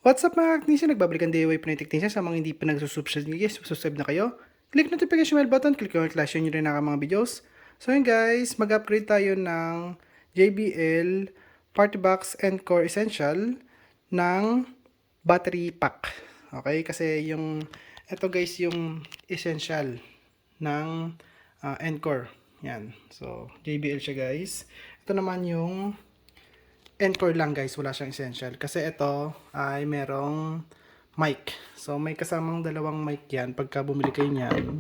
What's up mga technician? Nagbabalikan DIY Pinoy Technician. Sa mga hindi pa nagsusubscribe guys, subscribe na kayo. Click notification bell button, click yung flash nyo rin na mga videos. So yun guys, mag-upgrade tayo ng JBL Party Box Encore Essential ng battery pack. Okay, kasi ito guys yung essential ng Encore. Yan. So JBL siya guys. Ito naman yung Encore lang guys, wala siyang essential. Kasi ito ay merong mic. So may kasamang dalawang mic yan pagka bumili kayo niyan.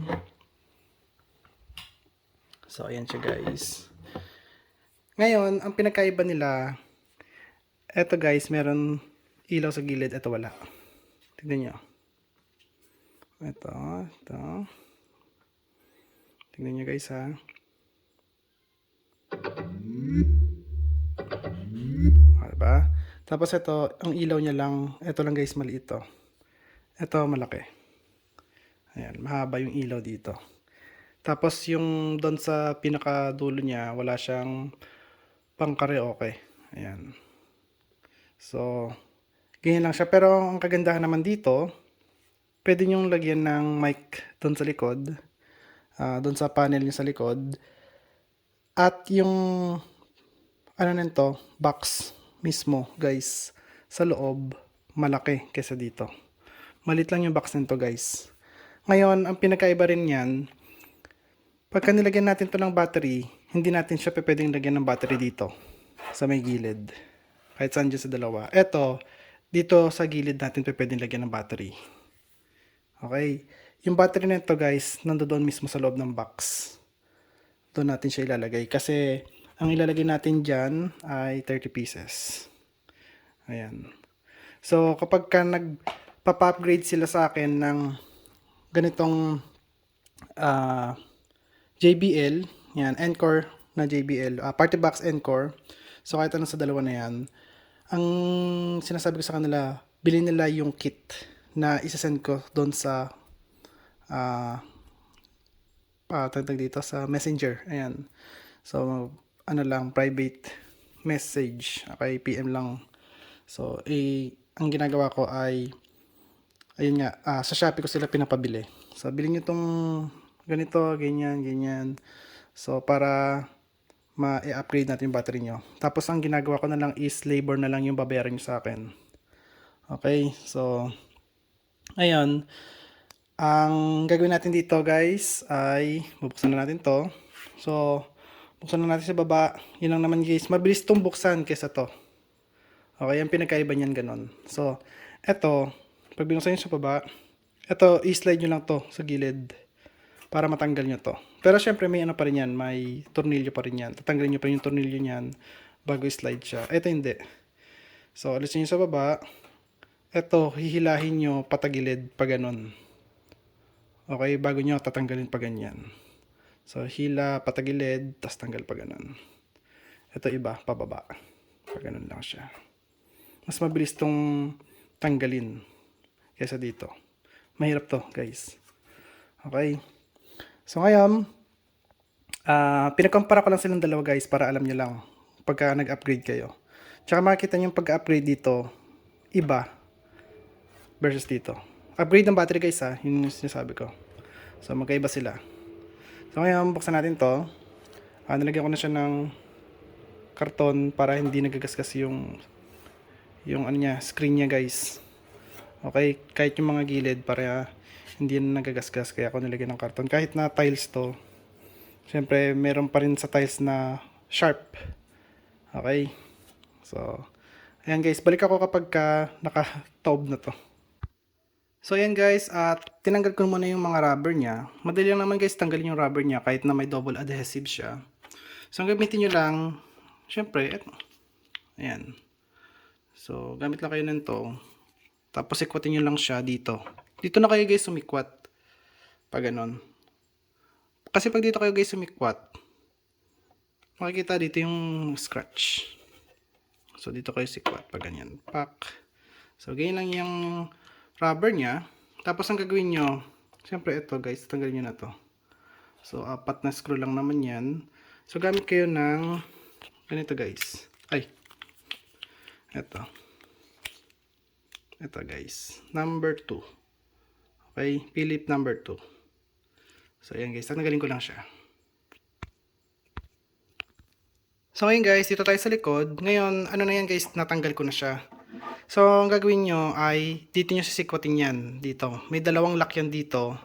So ayan siya guys. Ngayon, ang pinakaiba nila, ito guys, meron ilaw sa gilid, ito wala. Tignan nyo. Ito. Tignan nyo guys ha. Diba? Tapos ito, ang ilaw niya lang, ito lang guys, maliit to. Ito malaki. Ayan, mahaba yung ilaw dito. Tapos yung doon sa pinakadulo niya, wala siyang pang karaoke. Ayan. So, ganyan lang siya. Pero ang kagandahan naman dito, pwede nyong lagyan ng mic doon sa likod. Doon sa panel niya sa likod. At yung box mismo, guys, sa loob, malaki kesa dito. Malit lang yung box nito, guys. Ngayon, ang pinakaiba rin yan, pagka nilagyan natin to ng battery, hindi natin siya pwedeng lagyan ng battery dito, sa may gilid. Kahit saan dyan sa dalawa. Ito, dito sa gilid natin pwedeng lagyan ng battery. Okay? Yung battery nito, guys, nandoon mismo sa loob ng box. Doon natin siya ilalagay. Kasi, ang ilalagay natin dyan ay 30 pieces. Ayan. So, kapag ka nagpa-upgrade sila sa akin ng ganitong JBL, yan, Encore na JBL, Party Box Encore. So, kahit ano sa dalawa na yan, ang sinasabi ko sa kanila, bilhin nila yung kit na isasend ko doon sa tagtag dito sa Messenger. Ayan. So, ano lang, private message. Okay, PM lang. So, ang ginagawa ko ay, ayun nga, sa Shopee ko sila pinapabili. So, bilhin nyo tong ganito, ganyan. So, para ma-upgrade natin yung battery nyo. Tapos, ang ginagawa ko na lang is labor na lang yung babayaran nyo sa akin. Okay, so, ayun. Ang gagawin natin dito, guys, ay bubuksan na natin to. So, buksan na natin sa baba. Yun lang naman, guys. Mabilis tong buksan kesa to. Okay, ang pinakaiba niyan ganon. So, eto, pag binuksan nyo sa baba, eto, i-slide nyo lang to sa gilid para matanggal nyo to. Pero syempre may ano pa rin yan, may tornilyo pa rin yan. Tatanggalin nyo pa rin yung tornilyo niyan bago i-slide siya. Eto hindi. So, alisin nyo sa baba. Eto, hihilahin nyo patagilid pa ganon. Okay, bago nyo tatanggalin pa ganyan. So, hila, patagilid, tas tanggal pa ganon. Ito iba, pababa. Pa ganon lang siya. Mas mabilis tong tanggalin kaysa dito. Mahirap to, guys. Okay. So, ngayon, pinagkumpara ko lang silang dalawa, guys, para alam nyo lang pagka nag-upgrade kayo. Tsaka makikita nyo yung pag-upgrade dito, iba versus dito. Upgrade ng battery, guys, ha. Yun yung sinasabi ko. So, magkaiba sila. So, ngayon, buksan natin to. Nilagyan ko na siya ng karton para hindi nagagasgas yung ano niya, screen niya, guys. Okay, kahit yung mga gilid para hindi na nagagasgas, kaya ako nilagyan ng karton. Kahit na tiles to, syempre meron pa rin sa tiles na sharp. Okay, so ayan guys, balik ako kapag nakataob na to. So ayan guys, at tinanggal ko muna yung mga rubber niya. Madali lang naman guys tanggalin yung rubber niya kahit na may double adhesive siya. So ang gamitin nyo lang, syempre, ayan. So, gamit lang kayo nito. Tapos, ikwatin nyo lang siya dito. Dito na kayo guys sumikwat. Pag ganon. Kasi pag dito kayo guys sumikwat, makikita dito yung scratch. So, dito kayo sikwat. Pag ganyan. Pak. So, ganyan lang yung rubber niya. Tapos, ang gagawin nyo, siyempre ito guys, tanggalin nyo na to. So, 4 na screw lang naman yan. So, gamit kayo ng ganito guys. Ay. Ito. Ito guys, number 2. Okay, Philip number 2. So ayan guys, tatanggalin ko lang siya. So ngayon guys, dito tayo sa likod. Ngayon, ano na yan guys, natanggal ko na siya. So ang gagawin nyo ay, dito nyo sisikwatin yan, dito. May dalawang lock yan dito.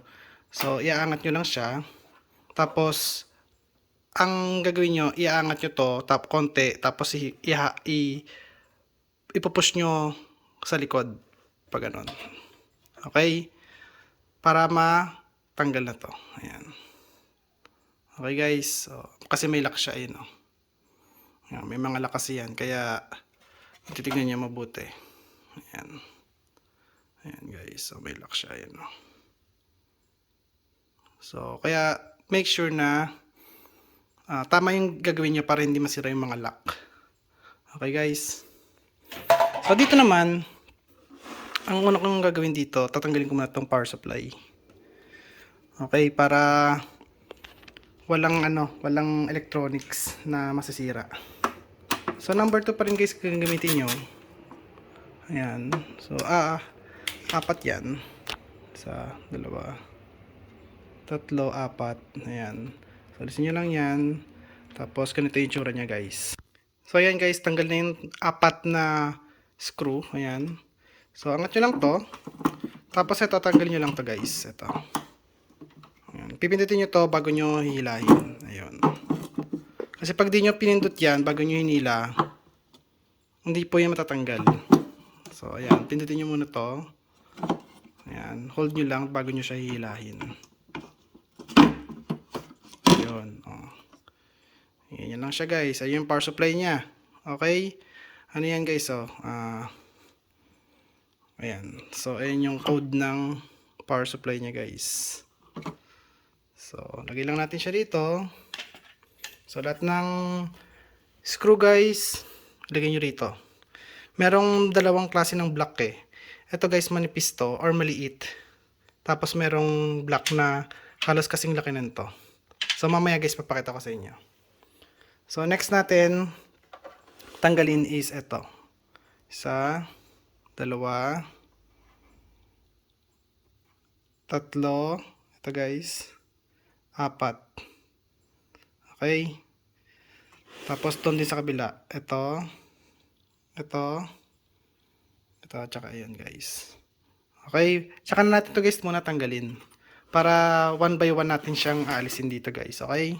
So iaangat nyo lang siya. Tapos, ang gagawin nyo, iaangat nyo to, konti, tapos ipupush nyo sa likod. Pag ganon. Okay? Para matanggal na to. Ayan. Okay guys, so, kasi may lock siya, ayun o. Ayan, may mga lock kasi yan, kaya titignan niya mabuti. Ayan. Ayan guys, so may lock siya, ayun o. So, kaya make sure na tama yung gagawin nyo para hindi masira yung mga lock. Okay guys. So, dito naman, ang una kong gagawin dito, tatanggalin ko muna itong power supply. Okay, para walang electronics na masisira. So, number 2 pa rin guys gagamitin nyo. Ayan. So, apat yan. Isa, dalawa, tatlo, apat. Ayan. So, alisin nyo lang yan. Tapos, ganito yung tsura nya guys. So, ayan guys, tanggal na yung apat na screw. Ayan. So, angat nyo lang to. Tapos, ito, tanggalin nyo lang to guys. Ito. Ayan. Pipindutin nyo to bago nyo hihilahin. Ayun. Kasi pag di nyo pinindot yan, bago nyo hinila, hindi po yan matatanggal. So, ayan. Pindutin nyo muna to. Ayan. Hold nyo lang bago nyo siya hihilahin. Ayun. Oh. Ayan lang siya guys. Ayun yung power supply niya. Okay? Ano yan guys? Oh. Ayan. So, ayan yung code ng power supply niya guys. So, lagay lang natin siya dito. So, lahat ng screw guys, lagay nyo rito. Merong dalawang klase ng block eh. Ito guys, manipis to or maliit. Tapos merong block na halos kasing laki nito. So, mamaya guys, papakita ko sa inyo. So, next natin, tanggalin is ito. Isa, dalawa, tatlo, ito guys, apat. Okay. Tapos doon din sa kabila. Ito. Tsaka ayan guys. Okay. Tsaka na natin to guys muna tanggalin. Para one by one natin siyang aalisin dito guys. Okay.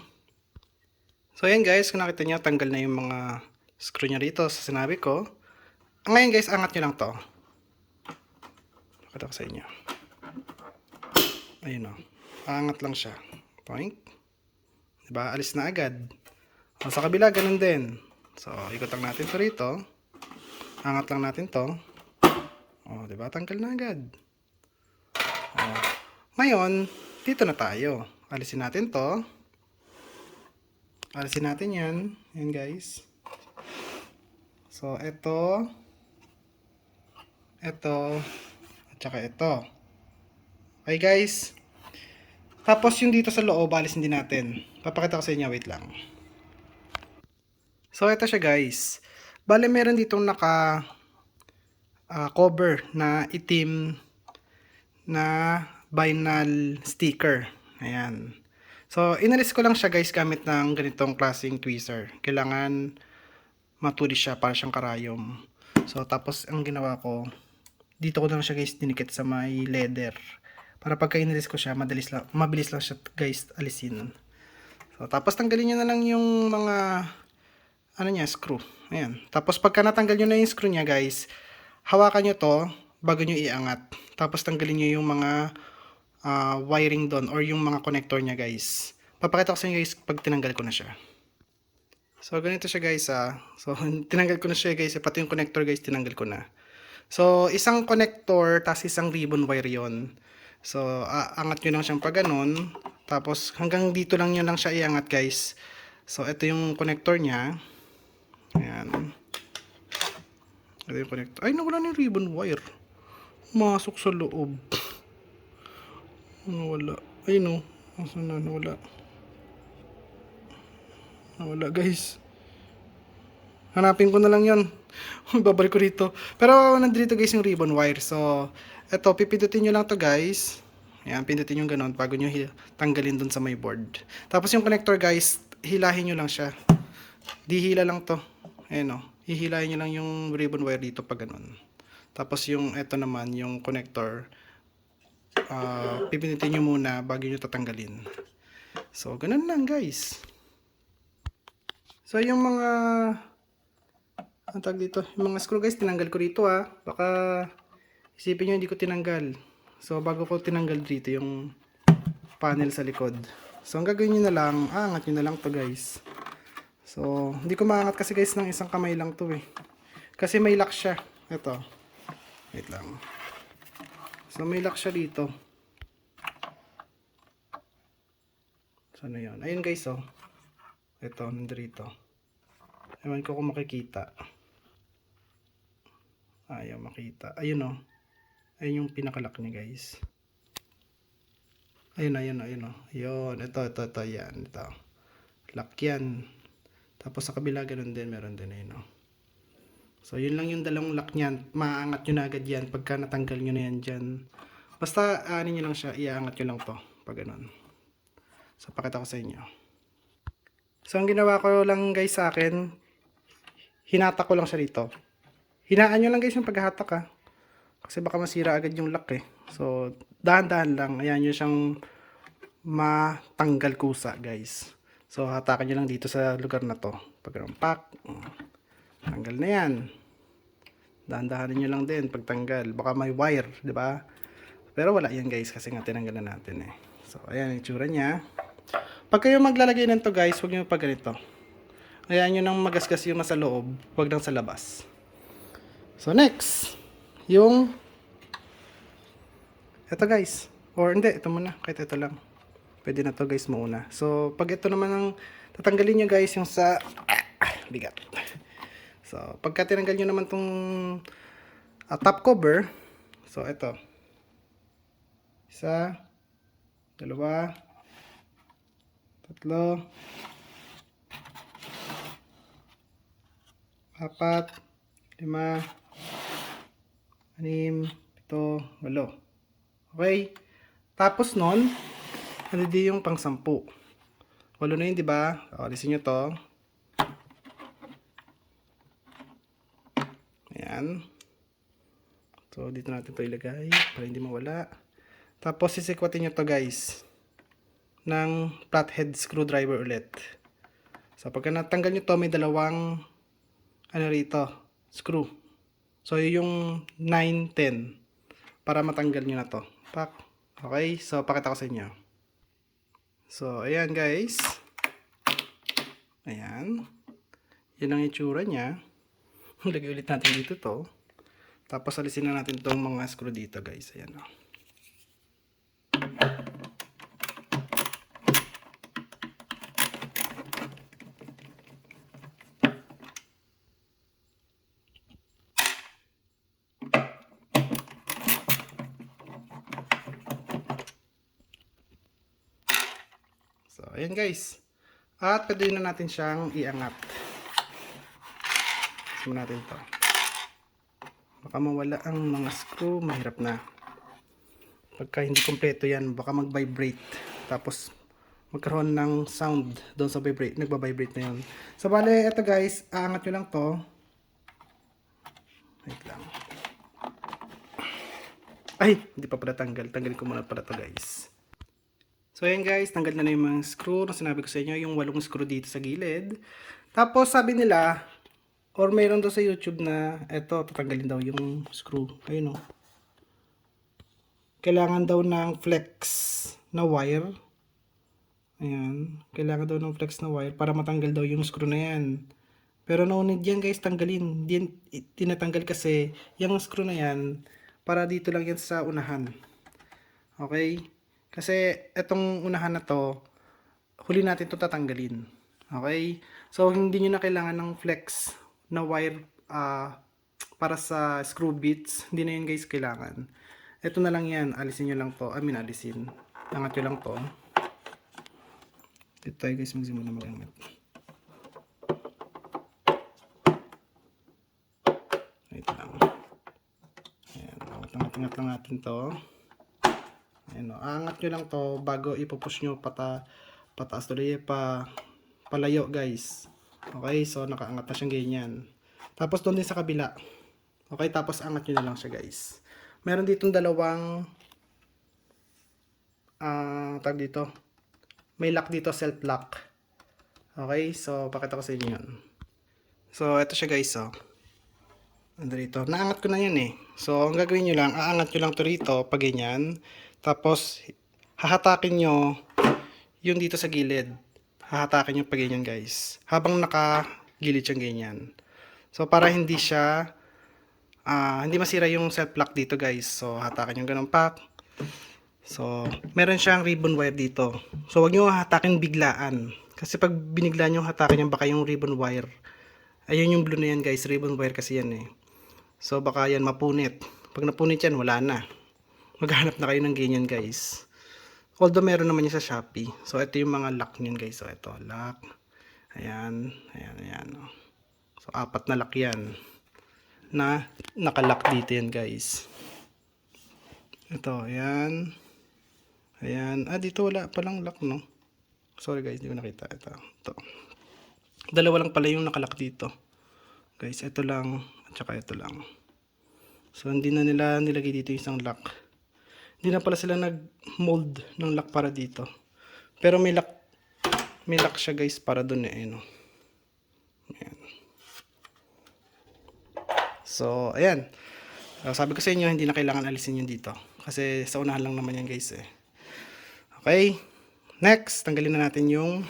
So ayan guys. Kung nakita nyo, tanggal na yung mga screw nya rito sa sinabi ko. Ngayon guys, angat nyo lang to. Pakita ko sa inyo. Ayun o. Angat lang siya. Point. Diba? Alis na agad. O, sa kabila, ganun din. So, ikot lang natin to rito. Angat lang natin to. O, diba? Tanggal na agad. O, ngayon, dito na tayo. Alisin natin to. Alisin natin yan. Yan, guys. So, ito. At saka ito. Okay, guys. Tapos yung dito sa loob, alisin din natin. Papakita ko sa inyo, wait lang. So, ito siya guys. Bale, meron ditong naka cover na itim na vinyl sticker. Ayan. So, inalis ko lang siya guys gamit ng ganitong klaseng tweezer. Kailangan matulis siya para siyang karayom. So, tapos ang ginawa ko, dito ko lang siya guys dinikit sa may leather. Para pagka inalis ko siya, mabilis lang siya guys alisin. So, tapos tanggalin nyo na lang yung mga screw. Ayan. Tapos pagka natanggal nyo na yung screw nya guys, hawakan nyo to bago nyo iangat. Tapos tanggalin nyo yung mga wiring doon or yung mga connector nya guys. Papakita ko sa inyo guys pag tinanggal ko na siya. So, ganito siya guys So, tinanggal ko na siya guys. Pati yung connector guys, tinanggal ko na. So, isang connector, tas isang ribbon wire yon. So, angat nyo lang siyang pag ganun. Tapos, hanggang dito lang nyo lang siya iangat guys. So, ito yung connector nya. Ayan. Ito yung connector. Ay, nawala na yung ribbon wire. Masok sa loob. Nawala. Ay, no. Asan na? Nawala. Nawala guys. Hanapin ko na lang yon. Babalik ko dito. Pero nandito guys yung ribbon wire. So, eto, pipindutin nyo lang to guys. Ayan, pindutin yung ganun bago nyo tanggalin dun sa may board. Tapos yung connector guys, hilahin nyo lang siya. Di hila lang to. Ayan o. Hihilahin nyo lang yung ribbon wire dito pag ganun. Tapos yung eto naman, yung connector, pipindutin nyo muna bago nyo tatanggalin. So, ganun lang guys. So, yung mga ang tag dito, yung mga screw guys, tinanggal ko rito baka isipin nyo hindi ko tinanggal. So, bago ko tinanggal dito yung panel sa likod. So, ang gagawin nyo na lang, angat nyo na lang to guys. So, hindi ko maangat kasi guys ng isang kamay lang to Kasi may lock siya. Ito. Wait lang. So, may lock siya dito. Sana yun? Ayun guys Ito, nandito. Ewan ko kung makikita. Ayaw makita. Ayun Ayun yung pinakalock niya guys. Ayun. Yun. Ito. Yan. Ito. Lock yan. Tapos sa kabila ganun din. Meron din ayun So yun lang yung dalawang lock niyan. Maangat nyo na agad yan. Pagka natanggal nyo na yan dyan. Basta anin nyo lang siya. Iaangat nyo lang to. Pag ganun. So pakita ko sa inyo. So ang ginawa ko lang guys sa akin, hinatak ko lang siya dito. Hinaan nyo lang guys yung paghahatak Kasi baka masira agad yung lock So dahan-dahan lang. Ayan nyo siyang matanggal kusa guys. So hatakan nyo lang dito sa lugar na to. Pag pak, tanggal na yan. Dahan-dahanin nyo lang din pagtanggal. Baka may wire, di ba? Pero wala yan guys kasi nga tinanggal na natin So ayan yung itsura niya. Pag kayo maglalagay nito guys, huwag nyo pag ganito. Ayan nyo nang magasgas yung nasa loob, huwag nang sa labas. So next, yung ito guys. Or hindi, ito muna. Kahit ito lang. Pwede na to guys mauna. So pag ito naman ang tatanggalin nyo guys yung sa bigat. So pagka tinanggal nyo naman tong top cover. So ito. Isa, dalawa, tatlo, apat, lima, anim, pito, walo. Okay? Tapos nun, hindi yung pang 10. Walo na yun, di ba? Alisin nyo to. Ayan. So, dito natin to ilagay para hindi mawala. Tapos, sisikwatin nyo to guys ng flathead screwdriver ulit. So, pagka natanggal nyo to, may dalawang rito, screw. So, yung 9, 10 para matanggal nyo na to. Pak. Okay? So, pakita ko sa inyo. So, ayan guys. Ayan. Yan ang itsura niya. Lagay ulit natin dito to. Tapos, alisin na natin itong mga screw dito guys. Ayan So, ayan guys. At pwede na natin siyang iangat. Gusto natin to. Baka mawala ang mga screw, mahirap na. Pagka hindi kompleto yan, baka mag-vibrate. Tapos, magkaroon ng sound doon sa vibrate. Nagba-vibrate na yun. So, bale, ito guys, aangat nyo lang to. Wait lang. Ay, hindi pa pala tanggal. Tanggalin ko muna pala to guys. So ayan guys, tanggal na yung mga screw na sinabi ko sa inyo, yung 8 screw dito sa gilid. Tapos sabi nila, or mayroon daw sa YouTube na, eto, tatanggalin daw yung screw. Ayun Kailangan daw ng flex na wire. Ayan, kailangan daw ng flex na wire para matanggal daw yung screw na yan. Pero no need yan guys, tanggalin. Hindi tinatanggal kasi yung screw na yan, para dito lang yan sa unahan. Okay? Kasi itong unahan na to, huli natin to tatanggalin. Okay? So, hindi nyo na kailangan ng flex na wire para sa screw bits. Hindi na yun guys kailangan. Ito na lang yan. Alisin nyo lang to. Alisin. Angat nyo lang to. Dito tayo guys magsimula mag-angat. Angat-angat lang natin to. Ayan, angat nyo lang to bago ipupush nyo pataas tuloy palayo guys. Okay, so nakaangat na siyang ganyan. Tapos doon din sa kabila. Okay, tapos angat nyo na lang siya guys. Meron ditong dalawang tag dito. May lock dito, self lock. Okay, so pakita ko sa inyo yun. So ito siya guys, oh. Ando rito. Naangat ko na yan eh. So ang gagawin nyo lang, aangat nyo lang to rito pag ganyan. Tapos hahatakin nyo yung dito sa gilid. Hahatakin nyo pag ganyan guys. Habang nakagilid siyang ganyan. So para hindi siya hindi masira yung self lock dito guys. So hatakin yung ganun pak. So meron siyang ribbon wire dito. So wag nyo hatakin biglaan. Kasi pag binigla nyo hatakin yung baka yung ribbon wire. Ayun yung blue na yan guys. Ribbon wire kasi yan eh. So baka yan mapunit. Pag napunit yan wala na. Maghanap na kayo ng ganyan guys. Although meron naman yan sa Shopee. So ito yung mga lock niyan guys. So ito lock. Ayan. Ayan. Ayan. So 4 na lock yan. Na nakalock dito yan guys. Ito. Ayan. Ayan. Dito wala palang lock no. Sorry guys. Hindi ko nakita. Ito. Dalawa lang pala yung nakalock dito. Guys. Ito lang. At saka ito lang. So hindi na nila nilagay dito yung isang lock. Hindi na pala sila nag-mold ng lock para dito. Pero may lock siya guys para doon eh. Ayan. So, ayan. Sabi ko sa inyo, hindi na kailangan alisin yun dito. Kasi sa unahan lang naman yan guys eh. Okay. Next, tanggalin na natin yung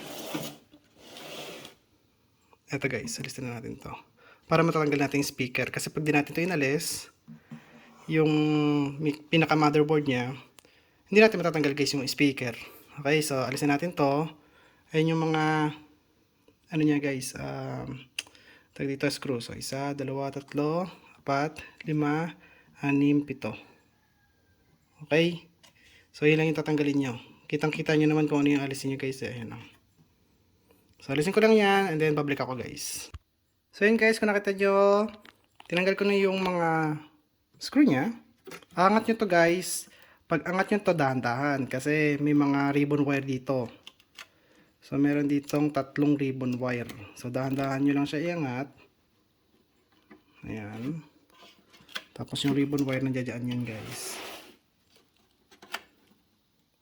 eto guys, alisin na natin to. Para matatanggal natin yung speaker. Kasi pag di natin ito inalis, yung pinaka motherboard niya, hindi natin matatanggal guys yung speaker. Okay, so alisin natin to. Ayun yung mga ano niya guys, tag dito screw. So 1, 2, 3, 4, 5, 6, 7. Okay, so yun lang yung tatanggalin nyo. Kitang kita nyo naman kung ano yung alisin nyo guys. Ayan o. So alisin ko lang yan and then babalik ako guys. So yun guys, kung nakita nyo, tinanggal ko na yung mga screw niya. Angat nyo to guys. Pag angat nyo to dahan-dahan kasi may mga ribbon wire dito. So meron ditong 3 ribbon wire. So dahan-dahan nyo lang siya iangat. Ayan. Tapos yung ribbon wire nandiyan yan guys.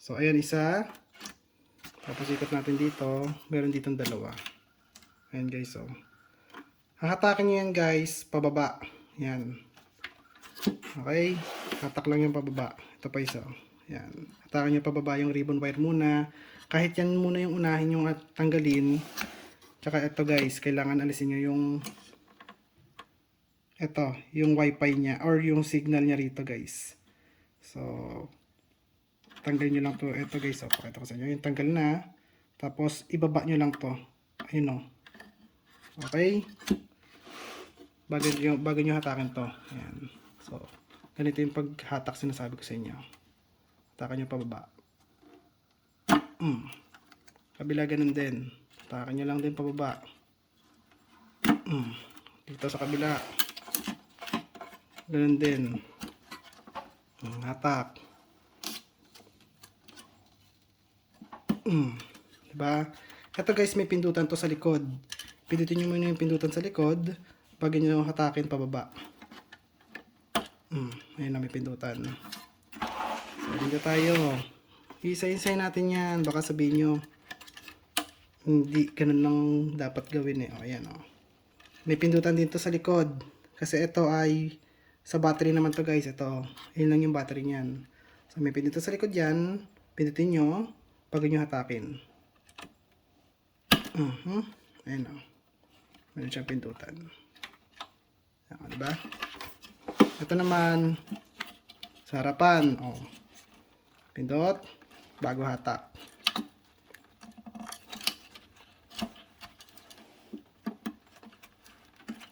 So ayan isa. Tapos ikot natin dito. Meron ditong 2. Ayan guys oh. Hahatakin nyo yan guys pababa. Ayan. Okay, hatak lang yung pababa. Ito pa isa. Yan. Hatakan nyo pababa yung ribbon wire muna. Kahit yan muna yung unahin yung tanggalin. Tsaka ito guys, kailangan alisin nyo yung yung wifi niya or yung signal niya rito guys. So, tanggalin nyo lang to. Ito guys, pakita ko sa inyo. Yung tanggal na. Tapos, ibaba nyo lang to. Ayun o. Okay. Bago nyo hatakin to. Ayan. So, ganito yung paghatak sinasabi ko sa inyo. Hatakan nyo pababa. Kabila ganun din. Hatakan nyo lang din pababa. Dito sa kabila. Ganun din. Hatak. Diba? Ito guys, may pindutan to sa likod. Pindutin nyo muna yung pindutan sa likod. Pag nyo hatakin pababa. Ayun na, may pindutan. So, dito tayo. Isa-isay natin yan. Baka sabihin nyo, hindi ganun lang dapat gawin eh. O, ayan o. May pindutan dito sa likod. Kasi ito ay sa battery naman to guys. Ito. Ayun lang yung battery niyan. So, may pindutan sa likod yan. Pindutin nyo. Pag nyo hatakin. Ayan o. Meron siyang pindutan. Ayan, diba? Ito naman sa harapan, pindot bago hatak.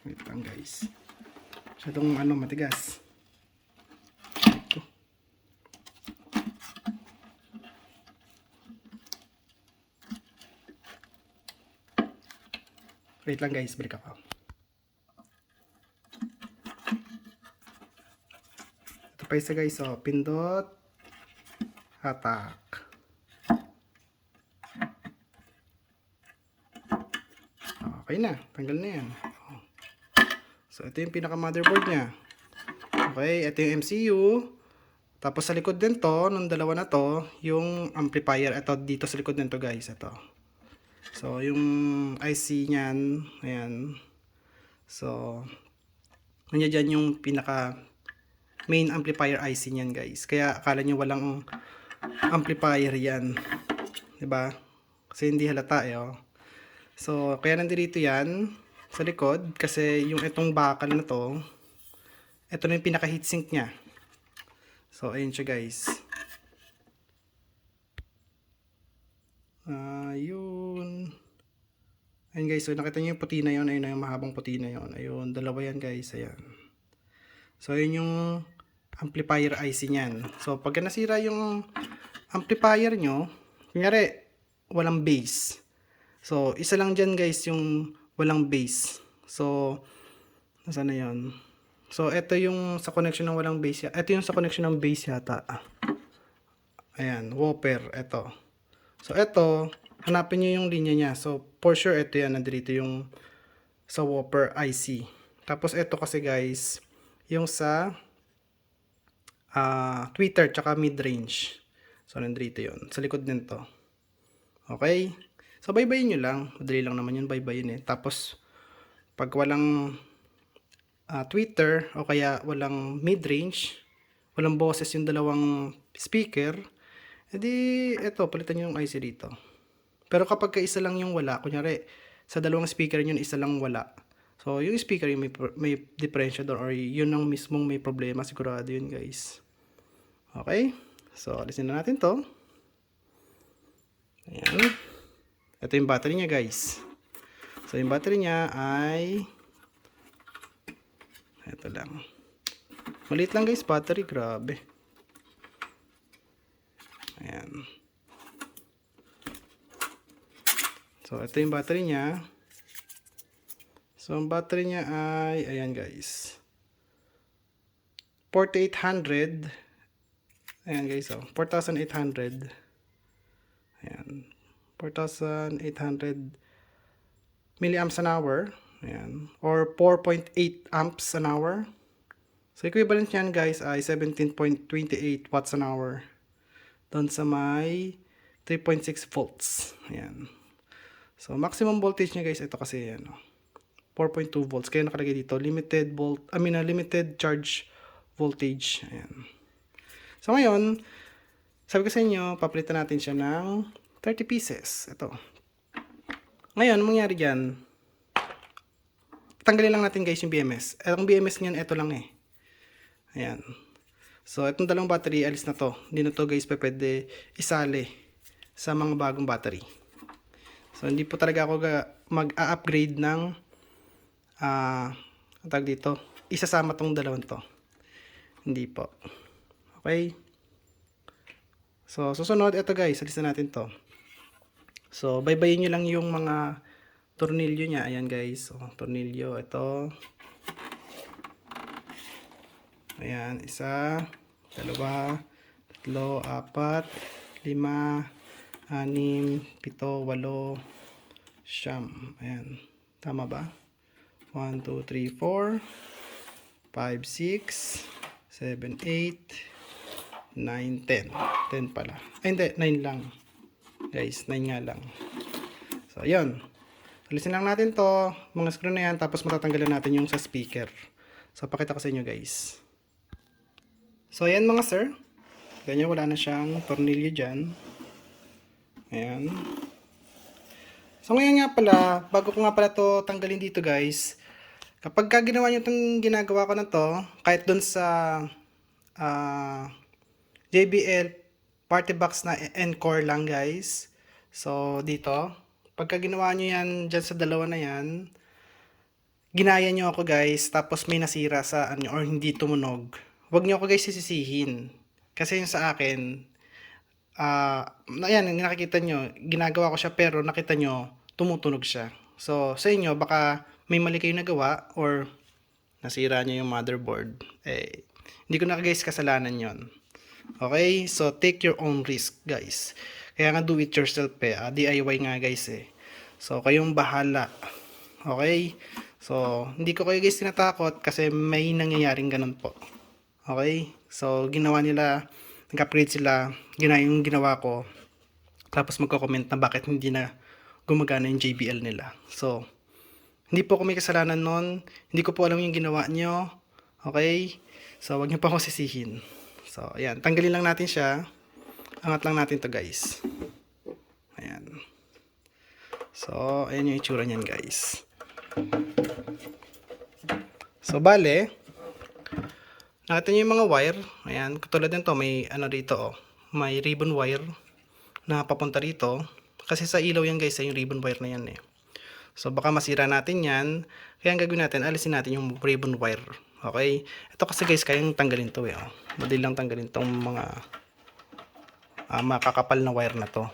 Wait lang guys. Masyadong matigas. Ito. Wait lang guys, balik ako. pa isa guys, so pindot, hatak. Okay na, tanggal na yan. So ito yung pinaka motherboard niya. Okay, ito yung MCU. Tapos sa likod din to, nung dalawa na to, yung amplifier. Ito dito sa likod nito guys, ito. So yung IC niyan, ayan. So nandiyan dyan yung pinaka main amplifier IC niyan guys. Kaya akala nyo walang amplifier yan. 'Di ba? Kasi hindi halata eh, oh. So kaya nandito yan sa likod kasi yung itong bakal na to, ito na yung pinaka heatsink niya. So ayun siya guys. Ayun. Ayun guys, so nakita niyo yung puti na yun, ayun na yung mahabang puti na yun. Ayun, dalawa yan guys, ayan. So ayun yung amplifier IC niyan. So pag nasira yung amplifier nyo, kunyari walang bass. So isa lang dyan guys yung walang bass. So nasaan na yun? So ito yung sa connection ng walang bass. Ito yung sa connection ng bass yata. Ayan, whopper, ito. So ito, hanapin nyo yung linya niya. So for sure ito yan, nandito yung sa whopper IC. Tapos ito kasi guys, yung sa tweeter tsaka mid-range. So nandito yun, sa likod nito. Okay? So baybayin nyo lang, madali lang naman yun, baybayin eh. Tapos pag walang tweeter o kaya walang mid-range, walang boses yung dalawang speaker, edi eto, palitan nyo yung IC dito. Pero kapag isa lang yung wala, kunyari sa dalawang speaker yun, isa lang wala. So yung speaker yung may differential or yun ang mismong may problema, sigurado yun guys. Okay? So alisin na natin to. Ayan. Ito yung battery niya guys. So yung battery niya ay ito lang. Maliit lang guys battery, grabe. Ayan. So ito yung battery niya. So ang battery niya ay ayan guys. 4800. Ayan guys, oh, 4800. Ayan. 4,800 milliamps an hour. Ayan. Or 4.8 amps an hour. So equivalent niyan guys ay 17.28 watts an hour. Doon sa may 3.6 volts. Ayan. So maximum voltage niya guys, ito kasi yan, 4.2 volts. Kaya nakalagay dito limited limited charge voltage. Ayan. So ngayon, sabi ko sa inyo, papalitan natin siya ng 30 pieces. Ito. Ngayon, mangyari dyan, tanggalin lang natin guys yung BMS. Itong BMS niyan, ito lang eh. Ayan. So, itong dalawang battery, alis na to. Hindi na to guys pwede isali sa mga bagong battery. So, hindi po talaga ako mag-a-upgrade ng tag dito, isasama tong dalawang to. Hindi po. Okay. So, susunod, ito guys, alisin natin to. So, baybayin nyo lang yung mga tornilyo niya. Ayan guys, so, tornilyo, ito. Ayan, isa, dalawa, tatlo, apat, lima, anim, pito, walo, siyam. Ayan, tama ba? 1, 2, 3, 4, 5, 6, 7, 8, 9, 10. 10 pala. Ay, hindi. 9 lang. Guys, 9 nga lang. So, ayun. Alisin lang natin to. Mga screw na yan. Tapos matatanggalan natin yung sa speaker. So, pakita ko sa inyo guys. So, ayan mga sir. Ganyan, wala na siyang tornilyo dyan. Ayan. So, ngayon nga pala, bago ko nga pala to tanggalin dito guys, kapag ginawa nyo itong ginagawa ko na to, kahit dun sa JBL party box na Encore lang guys. So dito, pagka ginawa nyo yan dyan sa dalawa na yan, ginaya nyo ako guys, tapos may nasira sa ano or hindi tumunog, wag nyo ako guys sisisihin. Kasi yung sa akin, ayan, nakikita nyo, ginagawa ko siya pero nakita nyo, tumutunog siya. So sa inyo, baka may mali kayo nagawa or nasira nyo yung motherboard. Eh, Hindi ko na guys kasalanan yon. Okay? So, take your own risk, guys. Kaya nga do it yourself eh. DIY nga guys eh. So, kayong bahala. Okay? So, hindi ko kayo guys tinatakot kasi may nangyayaring ganun po. Okay? So, ginawa nila, nag-upgrade sila, yung ginawa ko. Tapos magko-comment na bakit hindi na gumagana yung JBL nila. So, hindi po ako may kasalanan nun. Hindi ko po alam yung ginawa nyo. Okay? So, wag nyo pa ako sisihin. So, ayan. Tanggalin lang natin siya. Angat lang natin to guys. Ayan. So, ayan yung itsura niyan guys. So, bale, nakita nyo yung mga wire. Ayan. Katulad nito, may ano dito oh. May ribbon wire na papunta rito. Kasi sa ilaw yan guys, yung ribbon wire na yan eh. So, baka masira natin yan. Kaya ang gagawin natin, alisin natin yung ribbon wire. Okay? Ito kasi guys, kayang tanggalin to eh. Oh. Madali lang tanggalin tong mga makakapal na wire na to.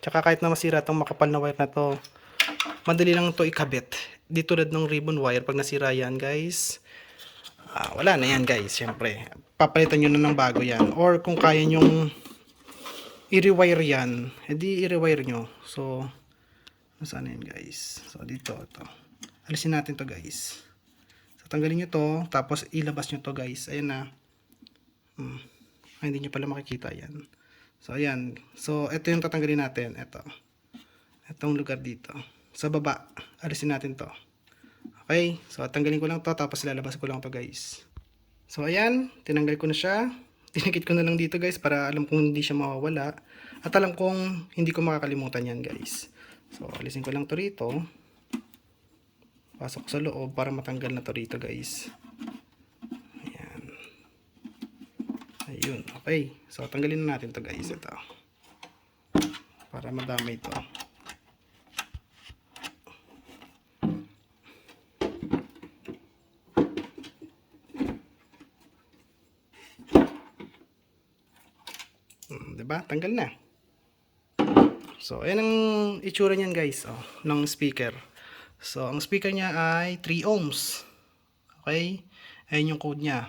Tsaka kahit na masira tong makapal na wire na to, madali lang to ikabit. Di tulad ng ribbon wire, pag nasira yan guys, wala na yan guys. Siyempre, papalitan nyo na ng bago yan. Or kung kaya nyong i-rewire yan, edi i-rewire nyo. So, nasaan na yan guys? So, dito, ito. Alisin natin to guys. So, tanggalin nyo to, tapos ilabas nyo to guys. Ayan na. Hindi nyo pala makikita yan. So, ayan. So, ito yung tatanggalin natin. Ito. Itong lugar dito. Sa baba. Alisin natin to. Okay. So, tanggalin ko lang to. Tapos, lalabas ko lang to guys. So, ayan. Tinanggal ko na siya. Tinikit ko na lang dito guys. Para alam kong hindi siya mawawala. At alam kong hindi ko makakalimutan yan guys. So, alisin ko lang to rito. Pasok sa loob para matanggal na to rito guys. Ayun, okay. So, tanggalin na natin to guys. Ito. Para madamay to. Diba? Tanggal na. So, ayan ang itsura niyan guys. Oh, ng speaker. So, ang speaker niya ay 3 ohms. Okay? Ayan yung code niya.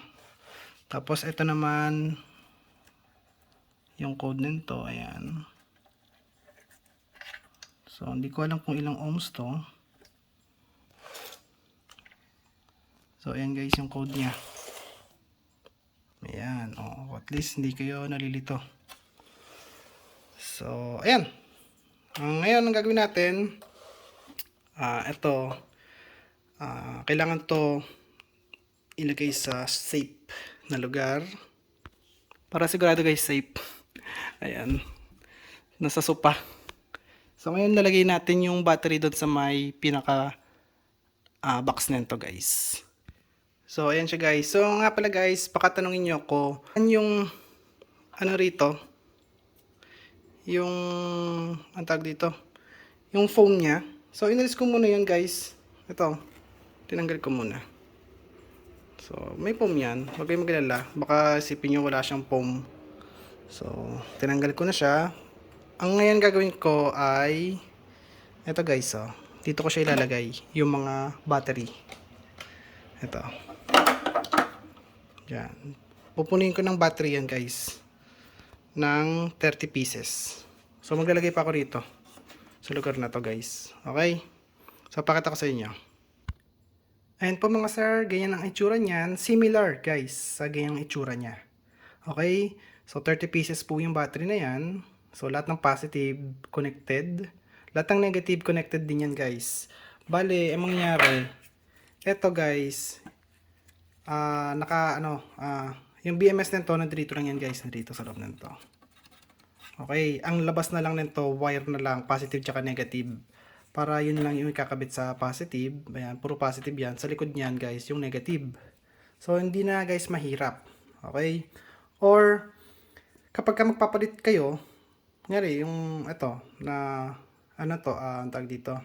Tapos, ito naman yung code nito. Ayan. So, hindi ko alam kung ilang ohms to. So, ayan guys yung code niya. Ayan. Oh, at least hindi kayo nalilito. So, ayan. Ngayon, ang gagawin natin, ito, kailangan to ilagay sa safe na lugar. Para sigurado guys, safe. Ayan. Nasa sopa. So, ngayon nalagay natin yung battery doon sa may pinaka box nito guys. So, ayan siya guys. So, nga pala guys, baka tanungin nyo ako, ano yung, ano rito? Yung, ang tawag dito? Yung foam niya. So, inalis ko muna yan guys. Ito, tinanggal ko muna. So, may foam yan. Huwag kayong magalala. Baka isipin nyo wala siyang foam. So, tinanggal ko na siya. Ang ngayon gagawin ko ay, ito guys, oh. Dito ko siya ilalagay. Yung mga battery. Ito. Yan. Pupunin ko ng battery yan guys. Ng 30 pieces. So, maglalagay pa ako rito. Sa lugar na to guys. Okay? So, pakita ko sa inyo. Ayan po mga sir, ganyan ang itsura niyan. Similar guys sa ganyang itsura niya. Okay? So 30 pieces po yung battery na yan. So lahat ng positive connected. Lahat ng negative connected din yan guys. Bale, ang mangyayari, eto guys, yung BMS nito, nandito lang yan guys, nandito sa loob nito. Okay, ang labas na lang nito, wire na lang, positive tsaka negative. Para yun lang yung ikakabit sa positive. Ayan, puro positive yan. Sa likod niyan guys, yung negative. So, hindi na guys mahirap. Okay? Or, kapag ka magpapalit kayo, ngari, yung ito, na, ano to, ang tag dito.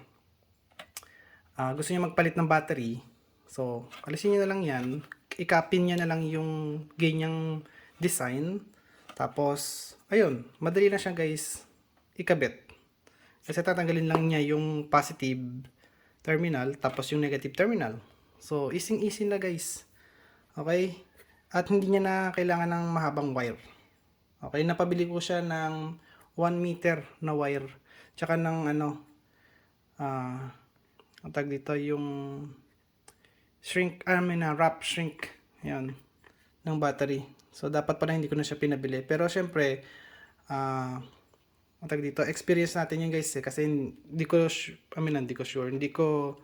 Gusto niyo magpalit ng battery. So, alisin niyo na lang yan. Ikapin niya na lang yung ganyang design. Tapos, ayun, madali na siya guys ikabit. Kasi tatanggalin lang niya yung positive terminal tapos yung negative terminal. So, easy na guys. Okay? at hindi niya na kailangan ng mahabang wire. Okay, napabili ko siya ng 1 meter na wire. Tsaka ng ano, ang tag dito, yung wrap shrink. Yan, ng battery. So, dapat pala hindi ko na siya pinabili. Pero, syempre, ang tag dito, experience natin yun guys eh. Kasi, hindi ko sure. Hindi ko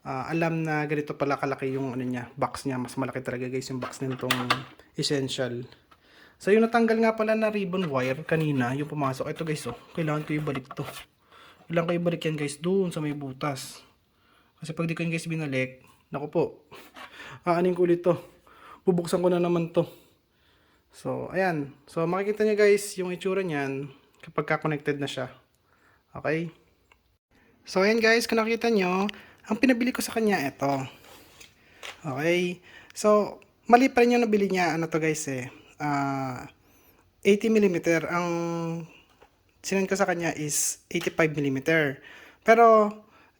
alam na ganito pala kalaki yung ano niya, box niya. Mas malaki talaga guys yung box nitong Essential. So, yung natanggal nga pala na ribbon wire kanina, yung pumasok. Ito guys, oh, kailangan ko ibalik to. Kailangan ko ibalik yan guys, doon sa may butas. Kasi pag di ko yan guys binalik, naku po, aanin ko ulit to. Bubuksan ko na naman to. So, ayan. So, makikita niya guys, yung itsura niyan, kapag ka-connected na siya. Okay? So, ayan guys, kung nakita nyo, ang pinabili ko sa kanya, ito. Okay? So, mali pa rin yung nabili niya. Ano to guys eh. 80mm. Ang sinend ko sa kanya is 85mm. Pero,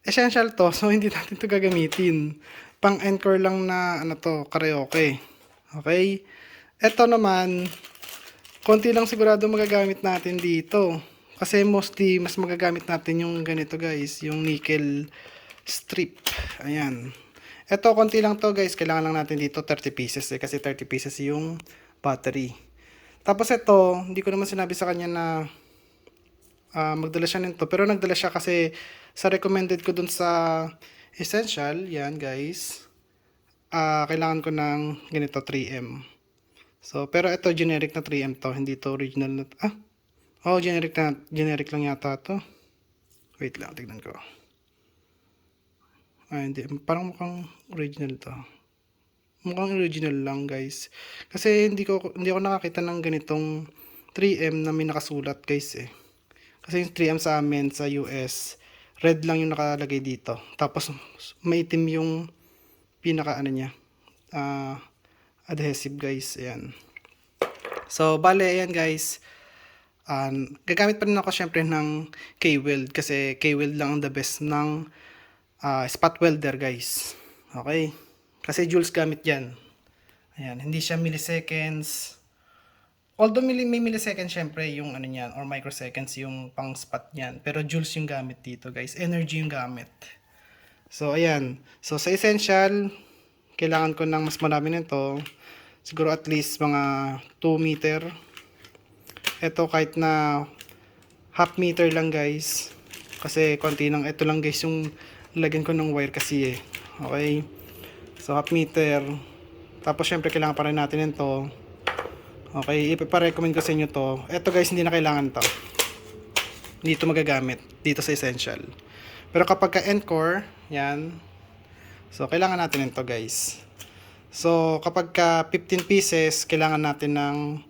essential to. So, hindi natin to gagamitin. Pang encore lang na, ano to, karaoke. Okay? Ito naman, konti lang sigurado magagamit natin dito. Kasi mostly, mas magagamit natin yung ganito guys. Yung nickel strip. Ayan. Ito, konti lang to guys. Kailangan lang natin dito 30 pieces eh. Kasi 30 pieces yung battery. Tapos ito, hindi ko naman sinabi sa kanya na magdala siya nito. Pero nagdala siya kasi sa recommended ko dun sa Essential. Yan guys. Kailangan ko ng ganito 3M. So, pero ito generic na 3M to. Hindi to original na. Generic lang yata to. Wait lang, tignan ko. Hindi. Parang mukhang original to. Mukhang original lang guys. Kasi hindi ako nakakita ng ganitong 3M na may nakasulat guys eh. Kasi yung 3M sa amin sa US, red lang yung nakalagay dito. Tapos maitim yung pinaka ano niya. Adhesive guys. Ayan. So bale ayan guys. Gagamit pa rin ako syempre ng K-Weld. Kasi K-Weld lang ang the best ng spot welder guys. Okay. Kasi joules gamit yan. Ayan, hindi siya milliseconds. Although may milliseconds syempre yung ano niyan or microseconds yung pang spot niyan. Pero joules yung gamit dito guys. Energy yung gamit. So ayan. So sa Essential, kailangan ko ng mas marami nito. Siguro at least mga 2 meter. Ito kahit na half meter lang guys. Kasi konti lang. Ito lang guys yung lagyan ko ng wire kasi eh. Okay. So, half meter. Tapos, syempre, kailangan pa rin natin ito. Okay, ipaparecommend ko sa inyo to. Ito guys, hindi na kailangan to. Hindi ito magagamit. Dito sa Essential. Pero kapag ka Encore, yan. So, kailangan natin ito guys. So, kapag ka 15 pieces, kailangan natin ng